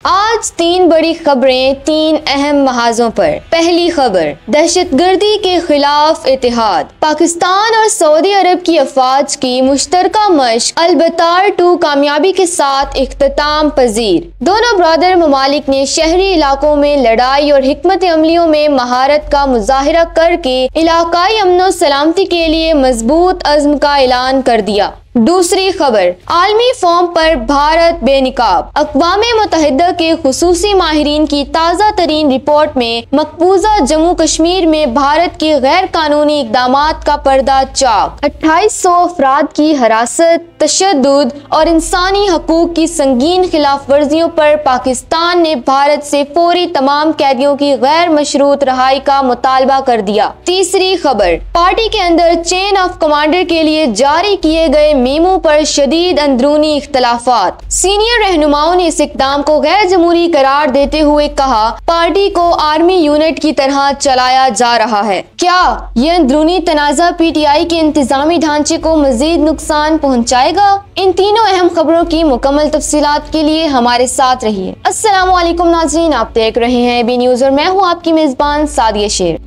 आज तीन बड़ी खबरें तीन अहम महाजों पर। पहली खबर, दहशतगर्दी के खिलाफ इत्तेहाद। पाकिस्तान और सऊदी अरब की अफवाज की मुश्तरका मशक अल-बतार 2 कामयाबी के साथ इख्तिताम पजीर। दोनों ब्रादर ममालिक ने शहरी इलाकों में लड़ाई और हिकमत अमलियों में महारत का मुजाहिरा करके इलाकाई अमन सलामती के लिए मजबूत अज़्म का ऐलान कर दिया। दूसरी खबर, आलमी फॉर्म पर भारत बेनिकाब। अक़वाम मुत्तहिदा के खुसूसी माहिरीन की ताज़ा तरीन रिपोर्ट में मकबूजा जम्मू कश्मीर में भारत के गैर कानूनी इक़दामात का पर्दा चाक। 2800 अफराद की हरासत, तशद्दुद और इंसानी हकूक की संगीन खिलाफ वर्जियों पर पाकिस्तान ने भारत से फौरी तमाम कैदियों की गैर मशरूत रहाई का मुतालबा कर दिया। तीसरी खबर, पार्टी के अंदर चेन ऑफ कमांडर के लिए जारी किए गए मीमू पर शदीद अंदरूनी इख्तलाफात। सीनियर रहनुमाओं ने इस इक़दाम को गैर जमहूरी करार देते हुए कहा, पार्टी को आर्मी यूनिट की तरह चलाया जा रहा है। क्या ये अंदरूनी तनाज़ा PTI के इंतजामी ढांचे को मजीद नुकसान पहुँचाएगा? इन तीनों अहम खबरों की मुकम्मल तफसीलात के लिए हमारे साथ रहिए। अस्सलाम वालेकुम नाज़रीन, आप देख रहे हैं बी न्यूज़ और मैं हूँ आपकी मेज़बान सादिया शेर।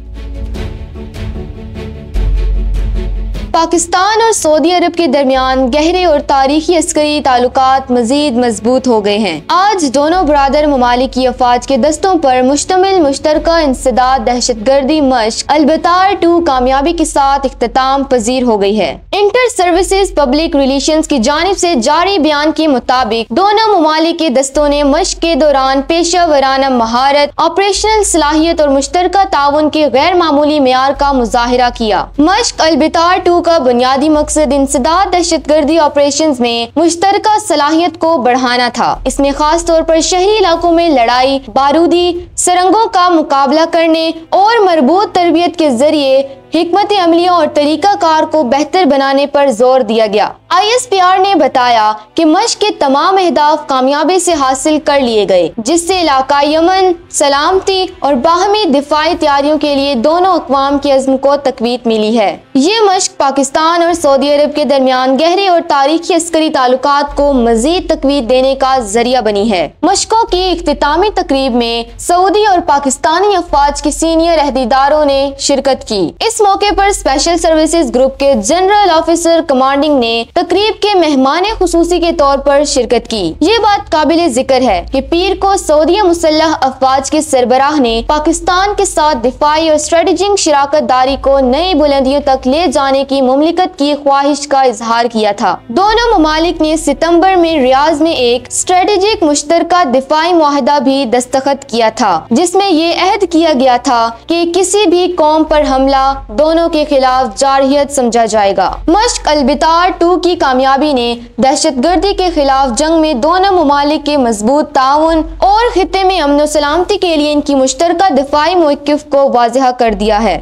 पाकिस्तान और सऊदी अरब के दरमियान गहरे और तारीखी अस्करी ताल्लुकात मजीद मजबूत हो गए हैं। आज दोनों बरादर ममालिक की अफवाज के दस्तों पर मुश्तमिल मुश्तरका इंसदाद दहशतगर्दी मशक अल-बतार 2 कामयाबी के साथ इख्तिताम पजीर हो गई है। इंटर सर्विसेज पब्लिक रिलेशंस की जानिब से जारी बयान के मुताबिक दोनों ममालिक के दस्तों ने मशक के दौरान पेशा वराना महारत, ऑपरेशनल सलाहियत और मुश्तरका ताउन के गैर मामूली मेयार का मुजाहिरा किया। मशक अल-बतार 2 का बुनियादी मकसद इंसदाद दहशतगर्दी ऑपरेशंस में मुश्तरका सलाहियत को बढ़ाना था। इसमें खास तौर पर शहरी इलाकों में लड़ाई, बारूदी सुरंगों का मुकाबला करने और मरबूत तरबियत के जरिए हिकमत अमलिया और तरीकाकार को बेहतर बनाने पर जोर दिया गया। ISPR ने बताया कि मशक के तमाम अहदाफ कामयाबी से हासिल कर लिए गए, जिससे इलाकाई अमन, सलामती और बाहमी दिफाई तैयारियों के लिए दोनों अक़वाम के अज़्म को तक़वीत मिली है। ये मशक पाकिस्तान और सऊदी अरब के दरमियान गहरे और तारीखी अस्करी ताल्लुकात को मजीद तक़वीत देने का जरिया बनी है। मशकों की इख्तितामी तकरीब में सऊदी और पाकिस्तानी अफवाज के सीनियर अहदेदारों ने शिरकत की। इस मौके पर स्पेशल सर्विसेज ग्रुप के जनरल ऑफिसर कमांडिंग ने तकरीब के मेहमान खुसूसी के तौर पर शिरकत की। ये बात काबिल जिक्र है कि पीर को सऊदी मुसल्लह अफवाज के सरबराह ने पाकिस्तान के साथ दिफाई और स्ट्रेटेजिक शराकत दारी को नई बुलंदियों तक ले जाने की मुमलिकत की ख्वाहिश का इजहार किया था। दोनों ममालिक ने सितंबर में रियाज में एक स्ट्रेटेजिक मुश्तरका दिफाई मुआहदा भी दस्तखत किया था, जिसमें ये अहद किया गया था कि किसी भी कौम पर हमला दोनों के खिलाफ जारहियत समझा जाएगा। मशक अल-बतार 2 की कामयाबी ने दहशतगर्दी के खिलाफ जंग में दोनों ममालिक के मजबूत ताउन और खित्ते में अमन सलामती के लिए इनकी मुश्तरका दिफाई मौक़िफ़ को वाज़ेह कर दिया है।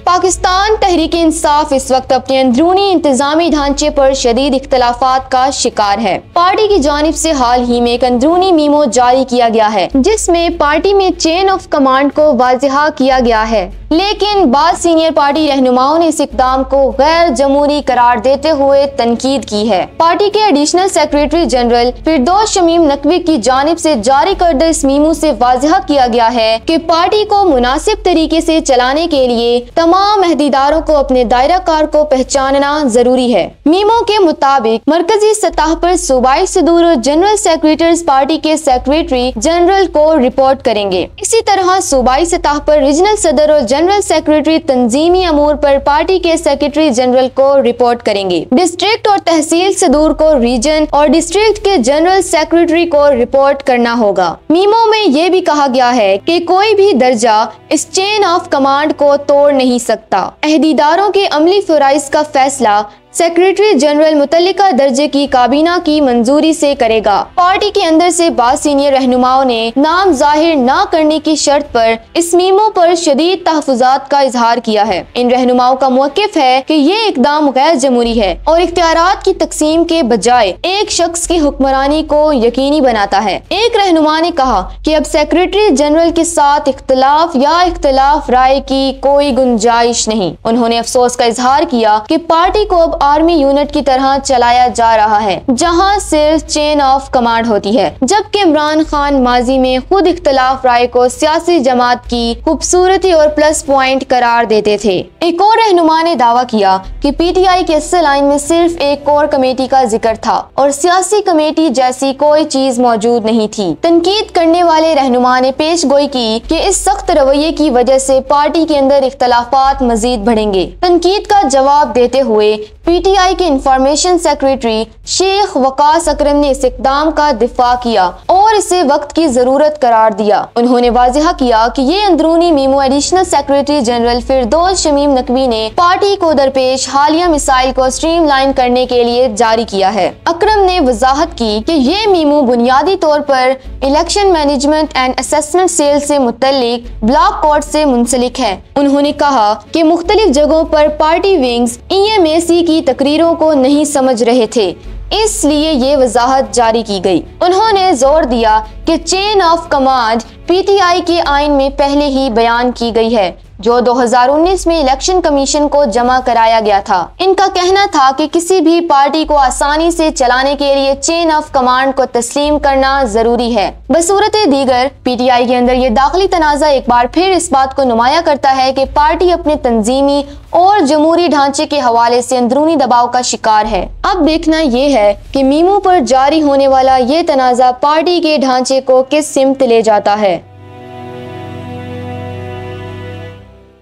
पाकिस्तान तहरीक इंसाफ इस वक्त अपने अंदरूनी इंतजामी ढांचे पर शदीद इख्तलाफात का शिकार है। पार्टी की जानिब से हाल ही में एक अंदरूनी मीमो जारी किया गया है, जिसमें पार्टी में चेन ऑफ कमांड को वाज़ेह किया गया है, लेकिन बाद सीनियर पार्टी रहनुमाओं ने इस इक़दाम को गैर जमहूरी करार देते हुए तनकीद की है। पार्टी के एडिशनल सेक्रेटरी जनरल फिरदौस शमीम नकवी की जानिब से जारी करदा इस मीमू से वाज़ेह किया गया है कि पार्टी को मुनासिब तरीके से चलाने के लिए तमाम अहदेदारों को अपने दायरा कार को पहचानना जरूरी है। मीमो के मुताबिक मरकजी सतह पर सूबाई सदूर और जनरल सेक्रेटरीज पार्टी के सेक्रेटरी जनरल को रिपोर्ट करेंगे। इसी तरह सूबाई सतह पर रीजनल सदर और जनरल सेक्रेटरी तंजीमी अमूर पर पार्टी के सेक्रेटरी जनरल को रिपोर्ट करेंगे। डिस्ट्रिक्ट और तहसील सदूर को रीजन और डिस्ट्रिक्ट के जनरल सेक्रेटरी को रिपोर्ट करना होगा। मीमो में ये भी कहा गया है कि कोई भी दर्जा इस चेन ऑफ कमांड को तोड़ नहीं सकता। अहदेदारों के अमली फराइज का फैसला सेक्रेटरी जनरल मुतल्लिका दर्जे की काबीना की मंजूरी से करेगा। पार्टी के अंदर से बाद सीनियर रहनुमाओं ने नाम जाहिर न करने की शर्त पर इस मीमो पर शदीद तहफ़्फ़ुज़ात का इजहार किया है। इन रहनुमाओं का मौक़िफ़ है कि ये इक़दाम गैर जमहूरी है और इख्तियारात की तकसीम के बजाय एक शख्स की हुक्मरानी को यकीनी बनाता है। एक रहनुमा ने कहा कि अब सेक्रेटरी जनरल के साथ इख्तिलाफ राय की कोई गुंजाइश नहीं। उन्होंने अफसोस का इजहार किया कि पार्टी को अब आर्मी यूनिट की तरह चलाया जा रहा है, जहां सिर्फ चेन ऑफ कमांड होती है। जबकि इमरान खान माजी में खुद इख्तलाफ राय को सियासी जमात की खूबसूरती और प्लस पॉइंट करार देते थे। एक और रहनुमा ने दावा किया कि पीटीआई के असल आइन में सिर्फ एक कोर कमेटी का जिक्र था और सियासी कमेटी जैसी कोई चीज मौजूद नहीं थी। तनकीद करने वाले रहनुमा ने पेश गोई की कि इस सख्त रवैये की वजह से पार्टी के अंदर इख्तलाफात मजीद बढ़ेंगे। तनकीद का जवाब देते हुए पीटीआई के इंफॉर्मेशन सेक्रेटरी शेख वकास अकरम ने इस इकदाम का दिफा किया और इसे वक्त की जरूरत करार दिया। उन्होंने वाज़ेह किया कि ये अंदरूनी मीमो एडिशनल सेक्रेटरी जनरल फिरदौस शमीम नकवी ने पार्टी को दरपेश हालिया मिसाइल को स्ट्रीमलाइन करने के लिए जारी किया है। अकरम ने वजाहत की कि ये मीमो बुनियादी तौर पर election management and assessment cell से मुतल्लिक ब्लॉक कोर्ट से मुंसलिक है। उन्होंने कहा कि मुख्तलिफ जगहों पर पार्टी विंग्स EMAC की तकरीरों को नहीं समझ रहे थे, इसलिए ये वजाहत जारी की गई। उन्होंने जोर दिया कि चेन ऑफ कमांड पीटीआई के आइन में पहले ही बयान की गई है, जो 2019 में इलेक्शन कमीशन को जमा कराया गया था। इनका कहना था कि किसी भी पार्टी को आसानी से चलाने के लिए चेन ऑफ कमांड को तस्लीम करना जरूरी है। बसूरत दीगर पीटीआई के अंदर ये दाखिली तनाज़ा एक बार फिर इस बात को नुमाया करता है कि पार्टी अपने तंजीमी और जमहूरी ढांचे के हवाले से अंदरूनी दबाव का शिकार है। अब देखना ये है कि मीमो पर जारी होने वाला ये तनाज़ा पार्टी के ढांचे को किस सिमत ले जाता है।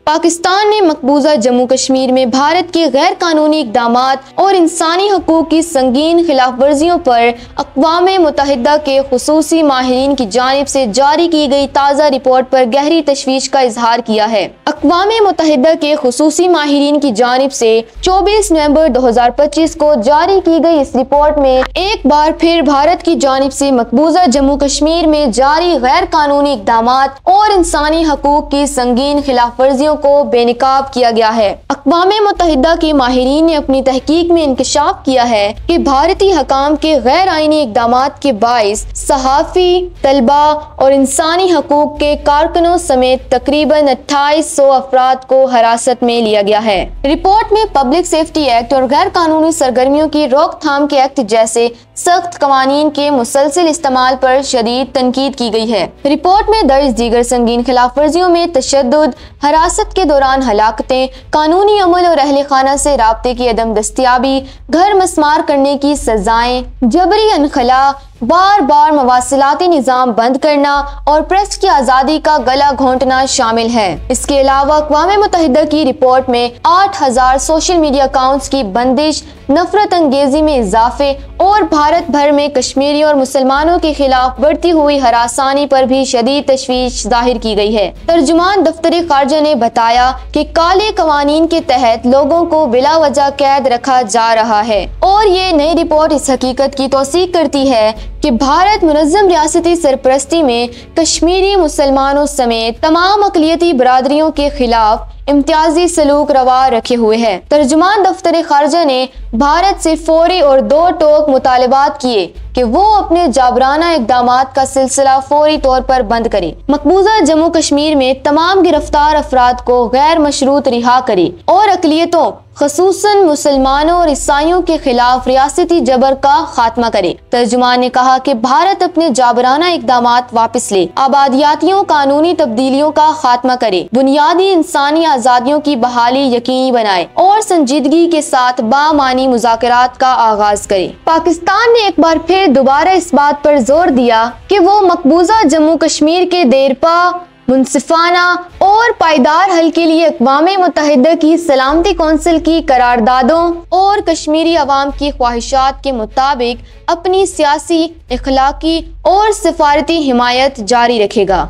पाकिस्तान ने मकबूजा जम्मू कश्मीर में भारत के गैर कानूनी इक़दामात और इंसानी हकूक़ की संगीन खिलाफ वर्जियों पर अक़वाम मुत्तहिदा के खुसूसी माहिरीन की जानिब से जारी की गई ताज़ा रिपोर्ट पर गहरी तशवीश का इजहार किया है। अक़वाम मुत्तहिदा के खुसूसी माहिरीन की जानिब से 24 नवंबर 2025 को जारी की गई इस रिपोर्ट में एक बार फिर भारत की जानिब से मकबूजा जम्मू कश्मीर में जारी गैर कानूनी इक़दामात और इंसानी हकूक़ की संगीन खिलाफ वर्जियों को बेनकाब किया गया है। अक़वाम मुत्तहिदा के माहिरीन ने अपनी तहकीक में इंकशाफ किया है कि भारतीय हकाम के गैर आईनी इक़दामात के बाइस सहाफ़ी, तलबा और इंसानी हकूक़ के कारकुनों समेत तकरीबन 2800 अफराद को हिरासत में लिया गया है। रिपोर्ट में पब्लिक सेफ्टी एक्ट और गैर कानूनी सरगर्मियों की रोकथाम के एक्ट जैसे सख्त कवानीन के मुसलसल इस्तेमाल पर शदीद तनकीद की गई है। रिपोर्ट में दर्ज दीगर संगीन खिलाफ वर्जियों में तशद्दुद, हिरासत के दौरान हलाकतें, कानूनी अमल और अहले खाना से राब्ते की अदम दस्तियाबी, घर मस्मार करने की सजाएं, जबरी अनखला, बार बार मवासिलाती निज़ाम बंद करना और प्रेस की आज़ादी का गला घोंटना शामिल है। इसके अलावा अक़वाम मुत्तहिदा की रिपोर्ट में 8000 सोशल मीडिया अकाउंट्स की बंदिश, नफरत अंगेजी में इजाफे और भारत भर में कश्मीरी और मुसलमानों के खिलाफ बढ़ती हुई हरासानी पर भी शदीद तशवीश जाहिर की गई है। तर्जुमान दफ्तर खारजा ने बताया कि काले कवानीन के तहत लोगों को बिला वजह कैद रखा जा रहा है और ये नई रिपोर्ट इस हकीकत की तौसीक करती है कि भारत मुनज़्ज़म रियासती सरपरस्ती में कश्मीरी मुसलमानों समेत तमाम अक़लियती बरादरियों के खिलाफ इम्तियाजी सलूक रवा रखे हुए है। तर्जुमान दफ्तर खारजा ने भारत से फौरी और दो टोक मुतालबात किए कि वो अपने जाबराना इक़दामात का सिलसिला फौरी तौर पर बंद करे, मकबूजा जम्मू कश्मीर में तमाम गिरफ्तार अफराद को गैर मशरूत रिहा करे और अक़लियतों ख़ुसूसन मुसलमानों और ईसाइयों के खिलाफ रियासती जबर का खात्मा करे। तर्जुमान ने कहा कि भारत अपने जाबराना इक़दामात वापस ले, आबादियातियों कानूनी तब्दीलियों का खात्मा करे, बुनियादी इंसानी आज़ादियों की बहाली यकीनी बनाए और संजीदगी के साथ बामानी मुज़ाकरात का आगाज करे। पाकिस्तान ने एक बार फिर दोबारा इस बात पर जोर दिया कि वो मकबूजा जम्मू कश्मीर के देरपा, मुनसिफाना और पायदार हल के लिए अक़वाम मुत्तहिदा की सलामती कौंसिल की करारदादों और कश्मीरी अवाम की ख्वाहिशात के मुताबिक अपनी सियासी, इखलाकी और सिफारती हिमायत जारी रखेगा।